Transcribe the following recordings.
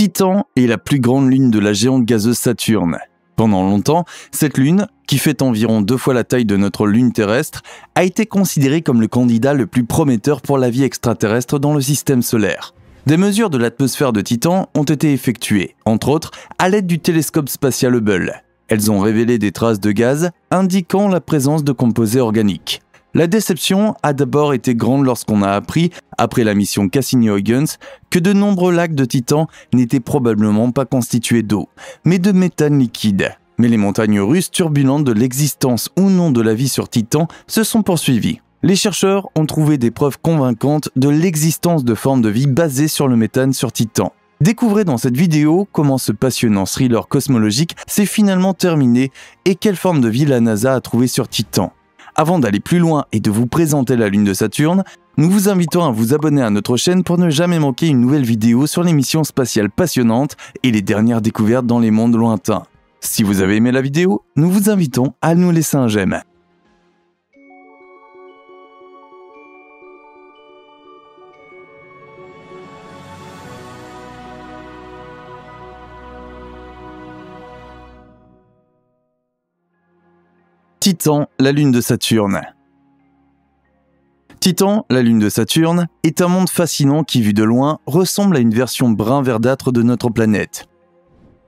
Titan est la plus grande lune de la géante gazeuse Saturne. Pendant longtemps, cette lune, qui fait environ 2 fois la taille de notre lune terrestre, a été considérée comme le candidat le plus prometteur pour la vie extraterrestre dans le système solaire. Des mesures de l'atmosphère de Titan ont été effectuées, entre autres à l'aide du télescope spatial Hubble. Elles ont révélé des traces de gaz indiquant la présence de composés organiques. La déception a d'abord été grande lorsqu'on a appris, après la mission Cassini-Huygens, que de nombreux lacs de Titan n'étaient probablement pas constitués d'eau, mais de méthane liquide. Mais les montagnes russes turbulentes de l'existence ou non de la vie sur Titan se sont poursuivies. Les chercheurs ont trouvé des preuves convaincantes de l'existence de formes de vie basées sur le méthane sur Titan. Découvrez dans cette vidéo comment ce passionnant thriller cosmologique s'est finalement terminé et quelle forme de vie la NASA a trouvé sur Titan. Avant d'aller plus loin et de vous présenter la lune de Saturne, nous vous invitons à vous abonner à notre chaîne pour ne jamais manquer une nouvelle vidéo sur les missions spatiales passionnantes et les dernières découvertes dans les mondes lointains. Si vous avez aimé la vidéo, nous vous invitons à nous laisser un j'aime. Titan, la lune de Saturne. Titan, la lune de Saturne, est un monde fascinant qui, vu de loin, ressemble à une version brun-verdâtre de notre planète.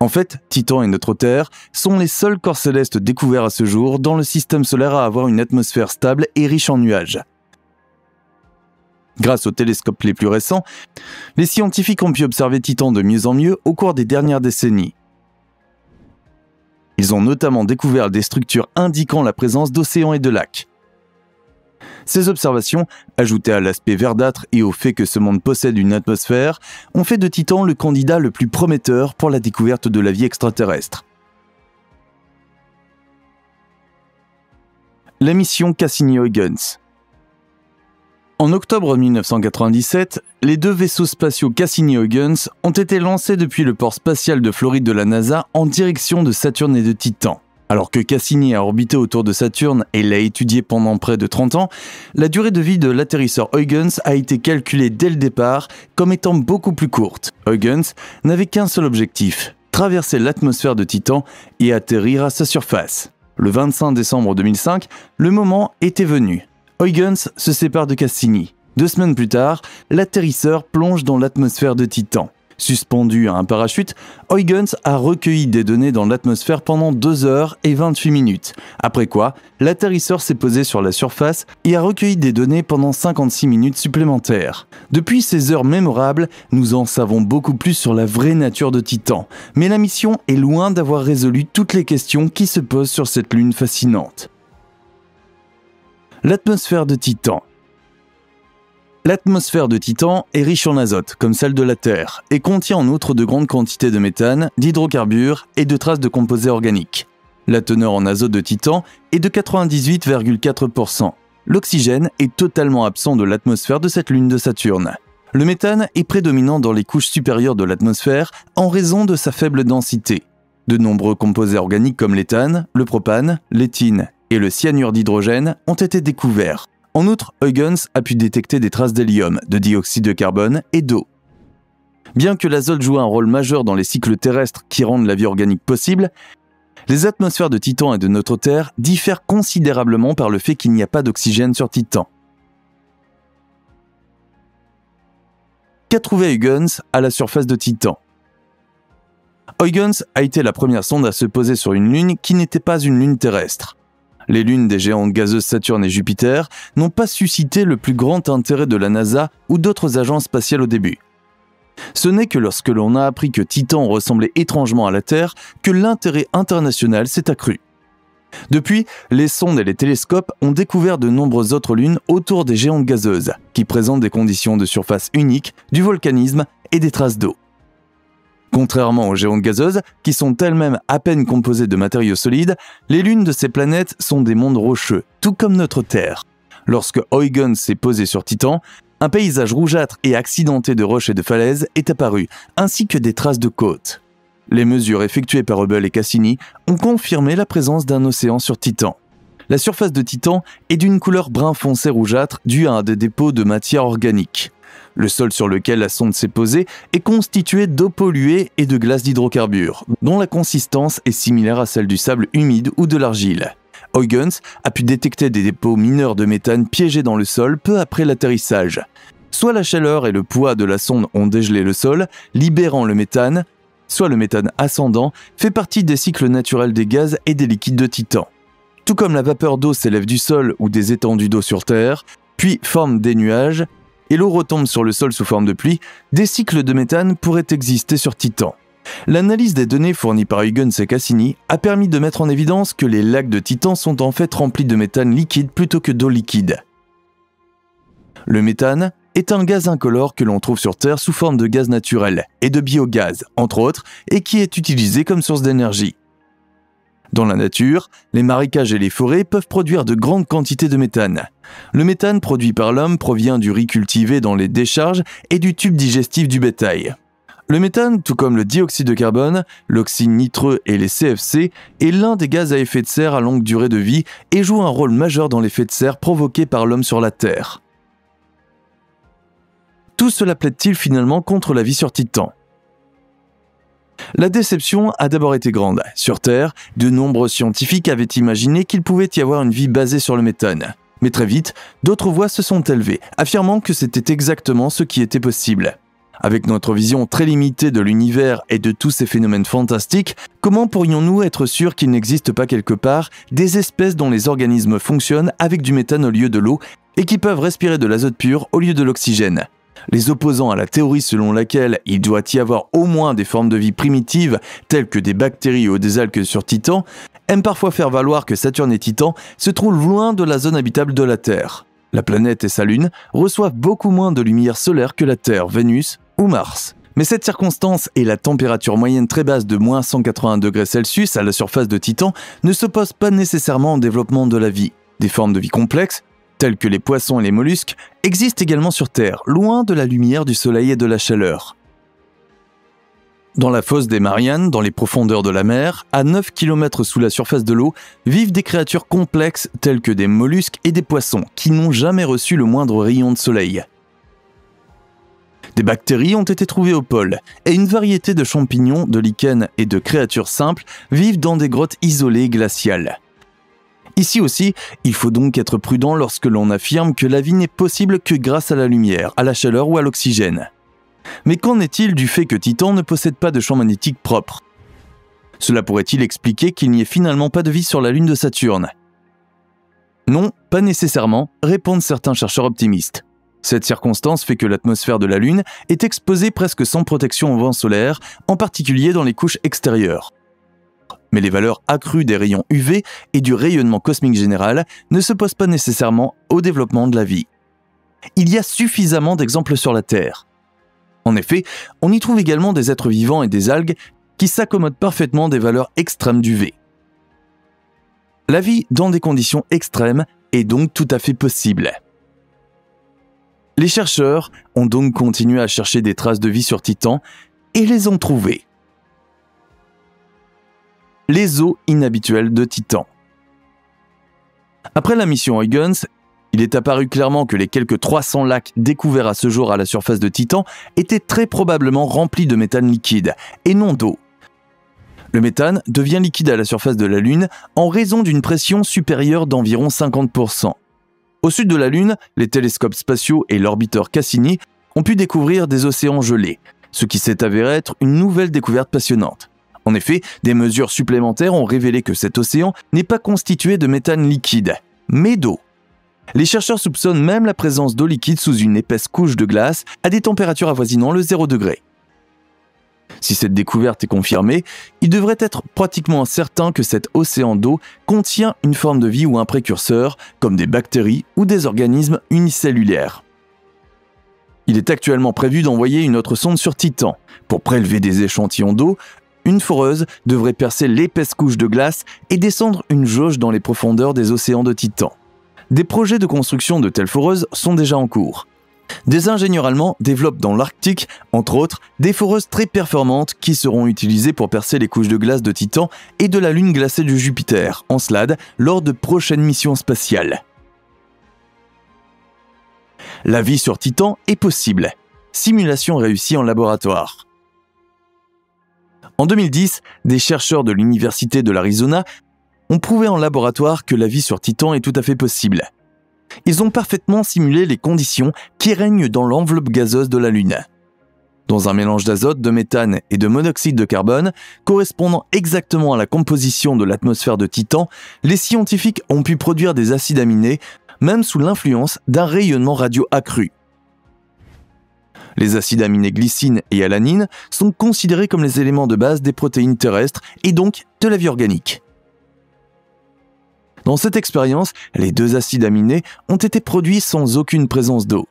En fait, Titan et notre Terre sont les seuls corps célestes découverts à ce jour dans le système solaire à avoir une atmosphère stable et riche en nuages. Grâce aux télescopes les plus récents, les scientifiques ont pu observer Titan de mieux en mieux au cours des dernières décennies. Ils ont notamment découvert des structures indiquant la présence d'océans et de lacs. Ces observations, ajoutées à l'aspect verdâtre et au fait que ce monde possède une atmosphère, ont fait de Titan le candidat le plus prometteur pour la découverte de la vie extraterrestre. La mission Cassini-Huygens. En octobre 1997, les 2 vaisseaux spatiaux Cassini-Huygens ont été lancés depuis le port spatial de Floride de la NASA en direction de Saturne et de Titan. Alors que Cassini a orbité autour de Saturne et l'a étudié pendant près de 30 ans, la durée de vie de l'atterrisseur Huygens a été calculée dès le départ comme étant beaucoup plus courte. Huygens n'avait qu'un seul objectif, traverser l'atmosphère de Titan et atterrir à sa surface. Le 25 décembre 2005, le moment était venu. Huygens se sépare de Cassini. 2 semaines plus tard, l'atterrisseur plonge dans l'atmosphère de Titan. Suspendu à un parachute, Huygens a recueilli des données dans l'atmosphère pendant 2 heures et 28 minutes. Après quoi, l'atterrisseur s'est posé sur la surface et a recueilli des données pendant 56 minutes supplémentaires. Depuis ces heures mémorables, nous en savons beaucoup plus sur la vraie nature de Titan. Mais la mission est loin d'avoir résolu toutes les questions qui se posent sur cette lune fascinante. L'atmosphère de Titan. L'atmosphère de Titan est riche en azote, comme celle de la Terre, et contient en outre de grandes quantités de méthane, d'hydrocarbures et de traces de composés organiques. La teneur en azote de Titan est de 98,4%. L'oxygène est totalement absent de l'atmosphère de cette lune de Saturne. Le méthane est prédominant dans les couches supérieures de l'atmosphère en raison de sa faible densité. De nombreux composés organiques comme l'éthane, le propane, l'éthine et le cyanure d'hydrogène ont été découverts. En outre, Huygens a pu détecter des traces d'hélium, de dioxyde de carbone et d'eau. Bien que l'azote joue un rôle majeur dans les cycles terrestres qui rendent la vie organique possible, les atmosphères de Titan et de notre Terre diffèrent considérablement par le fait qu'il n'y a pas d'oxygène sur Titan. Qu'a trouvé Huygens à la surface de Titan? Huygens a été la première sonde à se poser sur une lune qui n'était pas une lune terrestre. Les lunes des géantes gazeuses Saturne et Jupiter n'ont pas suscité le plus grand intérêt de la NASA ou d'autres agences spatiales au début. Ce n'est que lorsque l'on a appris que Titan ressemblait étrangement à la Terre que l'intérêt international s'est accru. Depuis, les sondes et les télescopes ont découvert de nombreuses autres lunes autour des géantes gazeuses, qui présentent des conditions de surface uniques, du volcanisme et des traces d'eau. Contrairement aux géantes gazeuses, qui sont elles-mêmes à peine composées de matériaux solides, les lunes de ces planètes sont des mondes rocheux, tout comme notre Terre. Lorsque Huygens s'est posé sur Titan, un paysage rougeâtre et accidenté de roches et de falaises est apparu, ainsi que des traces de côtes. Les mesures effectuées par Hubble et Cassini ont confirmé la présence d'un océan sur Titan. La surface de Titan est d'une couleur brun foncé rougeâtre due à des dépôts de matière organique. Le sol sur lequel la sonde s'est posée est constitué d'eau polluée et de glace d'hydrocarbures, dont la consistance est similaire à celle du sable humide ou de l'argile. Huygens a pu détecter des dépôts mineurs de méthane piégés dans le sol peu après l'atterrissage. Soit la chaleur et le poids de la sonde ont dégelé le sol, libérant le méthane, soit le méthane ascendant fait partie des cycles naturels des gaz et des liquides de Titan. Tout comme la vapeur d'eau s'élève du sol ou des étendues d'eau sur Terre, puis forme des nuages, et l'eau retombe sur le sol sous forme de pluie, des cycles de méthane pourraient exister sur Titan. L'analyse des données fournies par Huygens et Cassini a permis de mettre en évidence que les lacs de Titan sont en fait remplis de méthane liquide plutôt que d'eau liquide. Le méthane est un gaz incolore que l'on trouve sur Terre sous forme de gaz naturel et de biogaz, entre autres, et qui est utilisé comme source d'énergie. Dans la nature, les marécages et les forêts peuvent produire de grandes quantités de méthane. Le méthane produit par l'homme provient du riz cultivé dans les décharges et du tube digestif du bétail. Le méthane, tout comme le dioxyde de carbone, l'oxyde nitreux et les CFC, est l'un des gaz à effet de serre à longue durée de vie et joue un rôle majeur dans l'effet de serre provoqué par l'homme sur la Terre. Tout cela plaide-t-il finalement contre la vie sur Titan ? La déception a d'abord été grande. Sur Terre, de nombreux scientifiques avaient imaginé qu'il pouvait y avoir une vie basée sur le méthane. Mais très vite, d'autres voix se sont élevées, affirmant que c'était exactement ce qui était possible. Avec notre vision très limitée de l'univers et de tous ces phénomènes fantastiques, comment pourrions-nous être sûrs qu'il n'existe pas quelque part des espèces dont les organismes fonctionnent avec du méthane au lieu de l'eau et qui peuvent respirer de l'azote pur au lieu de l'oxygène ? Les opposants à la théorie selon laquelle il doit y avoir au moins des formes de vie primitives, telles que des bactéries ou des algues sur Titan, aiment parfois faire valoir que Saturne et Titan se trouvent loin de la zone habitable de la Terre. La planète et sa Lune reçoivent beaucoup moins de lumière solaire que la Terre, Vénus ou Mars. Mais cette circonstance et la température moyenne très basse de moins 180 degrés Celsius à la surface de Titan ne s'opposent pas nécessairement au développement de la vie. Des formes de vie complexes, tels que les poissons et les mollusques, existent également sur Terre, loin de la lumière du soleil et de la chaleur. Dans la fosse des Mariannes, dans les profondeurs de la mer, à 9 km sous la surface de l'eau, vivent des créatures complexes telles que des mollusques et des poissons qui n'ont jamais reçu le moindre rayon de soleil. Des bactéries ont été trouvées au pôle, et une variété de champignons, de lichens et de créatures simples vivent dans des grottes isolées glaciales. Ici aussi, il faut donc être prudent lorsque l'on affirme que la vie n'est possible que grâce à la lumière, à la chaleur ou à l'oxygène. Mais qu'en est-il du fait que Titan ne possède pas de champ magnétique propre ? Cela pourrait-il expliquer qu'il n'y ait finalement pas de vie sur la Lune de Saturne ? Non, pas nécessairement, répondent certains chercheurs optimistes. Cette circonstance fait que l'atmosphère de la Lune est exposée presque sans protection au vent solaire, en particulier dans les couches extérieures. Mais les valeurs accrues des rayons UV et du rayonnement cosmique général ne s'opposent pas nécessairement au développement de la vie. Il y a suffisamment d'exemples sur la Terre. En effet, on y trouve également des êtres vivants et des algues qui s'accommodent parfaitement des valeurs extrêmes d'UV. La vie dans des conditions extrêmes est donc tout à fait possible. Les chercheurs ont donc continué à chercher des traces de vie sur Titan et les ont trouvées. Les eaux inhabituelles de Titan. Après la mission Huygens, il est apparu clairement que les quelques 300 lacs découverts à ce jour à la surface de Titan étaient très probablement remplis de méthane liquide, et non d'eau. Le méthane devient liquide à la surface de la Lune en raison d'une pression supérieure d'environ 50%. Au sud de la Lune, les télescopes spatiaux et l'orbiteur Cassini ont pu découvrir des océans gelés, ce qui s'est avéré être une nouvelle découverte passionnante. En effet, des mesures supplémentaires ont révélé que cet océan n'est pas constitué de méthane liquide, mais d'eau. Les chercheurs soupçonnent même la présence d'eau liquide sous une épaisse couche de glace à des températures avoisinant le 0 degré. Si cette découverte est confirmée, il devrait être pratiquement certain que cet océan d'eau contient une forme de vie ou un précurseur, comme des bactéries ou des organismes unicellulaires. Il est actuellement prévu d'envoyer une autre sonde sur Titan. Pour prélever des échantillons d'eau, une foreuse devrait percer l'épaisse couche de glace et descendre une jauge dans les profondeurs des océans de Titan. Des projets de construction de telles foreuses sont déjà en cours. Des ingénieurs allemands développent dans l'Arctique, entre autres, des foreuses très performantes qui seront utilisées pour percer les couches de glace de Titan et de la lune glacée de Jupiter, Encelade, lors de prochaines missions spatiales. La vie sur Titan est possible. Simulation réussie en laboratoire. En 2010, des chercheurs de l'Université de l'Arizona ont prouvé en laboratoire que la vie sur Titan est tout à fait possible. Ils ont parfaitement simulé les conditions qui règnent dans l'enveloppe gazeuse de la Lune. Dans un mélange d'azote, de méthane et de monoxyde de carbone, correspondant exactement à la composition de l'atmosphère de Titan, les scientifiques ont pu produire des acides aminés, même sous l'influence d'un rayonnement radio accru. Les acides aminés glycine et alanine sont considérés comme les éléments de base des protéines terrestres et donc de la vie organique. Dans cette expérience, les deux acides aminés ont été produits sans aucune présence d'eau.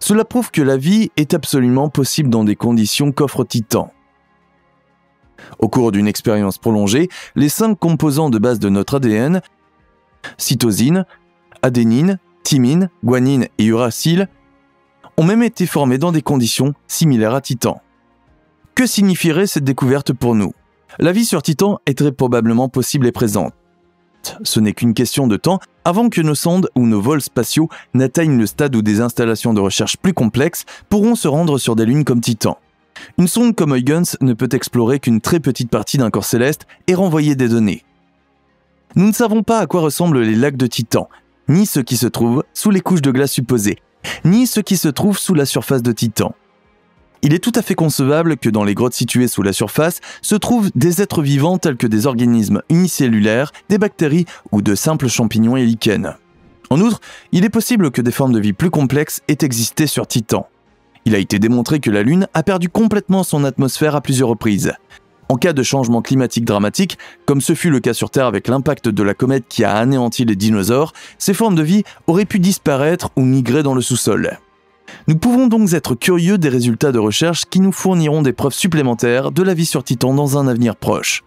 Cela prouve que la vie est absolument possible dans des conditions qu'offre Titan. Au cours d'une expérience prolongée, les 5 composants de base de notre ADN, cytosine, adénine, thymine, guanine et uracile, ont même été formés dans des conditions similaires à Titan. Que signifierait cette découverte pour nous? La vie sur Titan est très probablement possible et présente. Ce n'est qu'une question de temps avant que nos sondes ou nos vols spatiaux n'atteignent le stade où des installations de recherche plus complexes pourront se rendre sur des lunes comme Titan. Une sonde comme Huygens ne peut explorer qu'une très petite partie d'un corps céleste et renvoyer des données. Nous ne savons pas à quoi ressemblent les lacs de Titan, ni ceux qui se trouvent sous les couches de glace supposées, ni ceux qui se trouvent sous la surface de Titan. Il est tout à fait concevable que dans les grottes situées sous la surface se trouvent des êtres vivants tels que des organismes unicellulaires, des bactéries ou de simples champignons et lichens. En outre, il est possible que des formes de vie plus complexes aient existé sur Titan. Il a été démontré que la Lune a perdu complètement son atmosphère à plusieurs reprises. En cas de changement climatique dramatique, comme ce fut le cas sur Terre avec l'impact de la comète qui a anéanti les dinosaures, ces formes de vie auraient pu disparaître ou migrer dans le sous-sol. Nous pouvons donc être curieux des résultats de recherche qui nous fourniront des preuves supplémentaires de la vie sur Titan dans un avenir proche.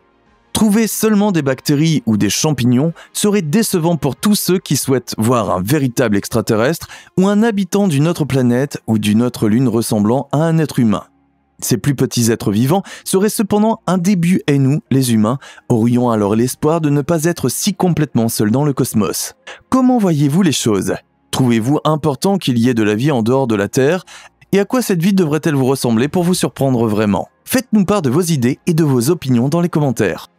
Trouver seulement des bactéries ou des champignons serait décevant pour tous ceux qui souhaitent voir un véritable extraterrestre ou un habitant d'une autre planète ou d'une autre lune ressemblant à un être humain. Ces plus petits êtres vivants seraient cependant un début et nous, les humains, aurions alors l'espoir de ne pas être si complètement seuls dans le cosmos. Comment voyez-vous les choses ? Trouvez-vous important qu'il y ait de la vie en dehors de la Terre? Et à quoi cette vie devrait-elle vous ressembler pour vous surprendre vraiment? Faites-nous part de vos idées et de vos opinions dans les commentaires.